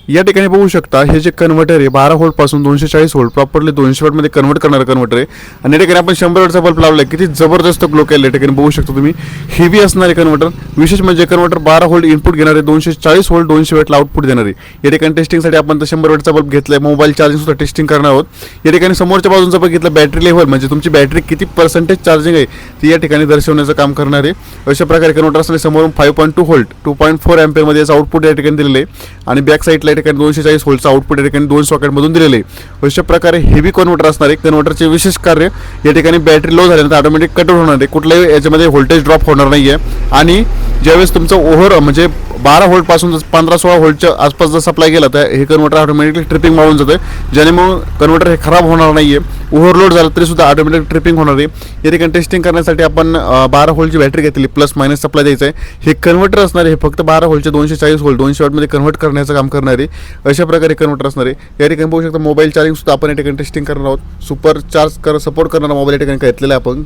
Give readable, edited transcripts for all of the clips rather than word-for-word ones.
या ठिकाणी बघू शकता हे जे कन्व्हर्टर आहे 12 व्होल्ट पासून 240 व्होल्ट प्रॉपरली 200 वॉट मध्ये कन्वर्ट करणारं कन्व्हर्टर आहे. आणि या ठिकाणी आपण 100 वॉटचा बल्ब लावलाय, किती जबरदस्त ग्लो केलं. या ठिकाणी बघू शकता तुम्ही हेवी असणारे कन्व्हर्टर. विशेष म्हणजे कन्व्हर्टर 12 व्होल्ट इनपुट घेणारे 240 व्होल्ट 200 वॉटला आउटपुट देणारे. या ठिकाणी टेस्टिंगसाठी आपण 100 वॉटचा बल्ब घेतलाय. मोबाईल चार्जिंग सुद्धा टेस्टिंग करणार आहोत. या ठिकाणी समोरच्या बाजूंचा बघितलं बॅटरी लेव्हल म्हणजे तुमची बॅटरी किती पर्सेंटेज चार्जिंग आहे ती या ठिकाणी दर्शवण्याचं काम करणार आहे. अशा प्रकारे कन्व्हर्टर असणारे समोरून 5.2 व्होल्ट 2.4 एम्पियर मध्ये याचं आउटपुट या ठिकाणी दिलेलं आहे. आणि बॅक साईडला या ठिकाणी 240 व्होल्टचं आउटपुट या ठिकाणी 2 सॉकेटमधून दिलेलं आहे. अशा प्रकारे हेवी कन्व्हर्टर असणार आहे. कन्व्हर्टरचे विशेष कार्य या ठिकाणी बॅटरी लो झाल्यानंतर ऑटोमॅटिक कट होणार आहे. कुठल्याही याच्यामध्ये व्होल्टेज ड्रॉप होणार नाही आहे. आणि ज्यावेळेस तुमचं ओव्हर म्हणजे 12 व्होल्ट पासून 15-16 व्होल्टच्या आसपास जर सप्लाय गेला तर हे कन्व्हर्टर ऑटोमॅटिकली ट्रिपिंग मारून जातं, ज्यामुळे कन्व्हर्टर हे खराब होणार नाही आहे. ओव्हरलोड झालं तरी सुद्धा ऑटोमॅटिक ट्रिपिंग होणार आहे. या ठिकाणी टेस्टिंग करण्यासाठी आपण 12 व्होल्टची बॅटरी घेतली, प्लस मायनस सप्लाय द्यायचा आहे. हे कन्व्हर्टर असणार आहे हे फक्त 12 व्होल्टचे 240 व्होल्ट 200 वॉटमध्ये कन्व्हर्ट करण्याचं काम करणार आहे. अशा प्रकारे कन्व्हर्टर असणार आहे. या ठिकाणी बघू शकता मोबाईल चार्जिंग सुद्धा आपण या ठिकाणी टेस्टिंग करणार आहोत. सुपर चार्ज सपोर्ट करणारा मोबाईल या ठिकाणी घेतलेला आहे आपण.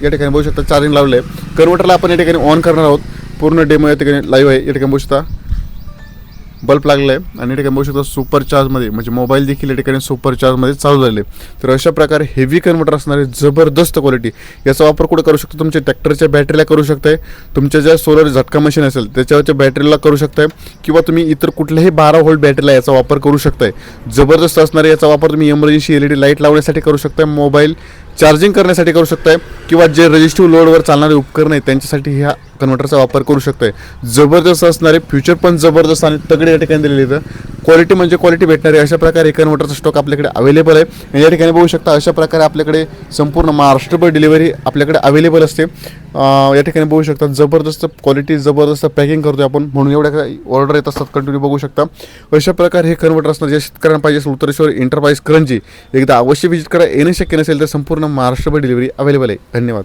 या ठिकाणी बघू शकता चार्जिंग लावलं आहे. कन्व्हर्टरला आपण या ठिकाणी ऑन करणार आहोत. पूर्ण डेमो या ठिकाणी लाईव्ह आहे. या ठिकाणी बघू शकता बल्ब लागला आहे आणि या ठिकाणी बघू शकता सुपर चार्जमध्ये म्हणजे मोबाईल देखील या ठिकाणी सुपर चार्जमध्ये चालू झाले. तर अशा प्रकारे हेवी कन्व्हर्टर असणारे जबरदस्त क्वालिटी. याचा वापर कुठे करू शकतो, तुमच्या ट्रॅक्टरच्या बॅटरीला करू शकताय, तुमच्या ज्या सोलर झटका मशीन असेल त्याच्यावरच्या बॅटरीला करू शकताय, किंवा तुम्ही इतर कुठल्याही 12 व्होल्ट बॅटरीला याचा वापर करू शकताय. जबरदस्त असणारे याचा वापर तुम्ही इमर्जन्सी LED लाईट लावण्यासाठी करू शकताय, मोबाईल चार्जिंग करण्यासाठी करू शकताय, किंवा जे रजिस्टिव्ह लोडवर चालणारे उपकरण आहेत त्यांच्यासाठी ह्या कन्व्हर्टरचा वापर करू शकताय. जबरदस्त असणारे फ्युचर पण जबरदस्त आणि तगडे या ठिकाणी दिलेले आहेत. क्वालिटी म्हणजे क्वालिटी भेटणारे अशा प्रकारे कन्व्हर्टरचा स्टॉक आपल्याकडे अवेलेबल आहे. या ठिकाणी बघू शकता अशा प्रकारे आपल्याकडे संपूर्ण महाराष्ट्रभर डिलिव्हरी आपल्याकडे अवेलेबल असते. या ठिकाणी बघू शकता जबरदस्त क्वालिटी जबरदस्त पॅकिंग करतोय आपण, म्हणून एवढ्या काही ऑर्डर येत असतात कंटिन्यू बघू शकता. अशा प्रकारे हे कन्व्हर्टर असणार. ज्या शेतकऱ्यांना पाहिजे असेल उत्तरेश्वर एंटरप्राइज करंजी एकदा अवश्य विजिट करा. येणं शक्य नसेल तर संपूर्ण महाराष्ट्रभर डिलिव्हरी अवेलेबल आहे. धन्यवाद.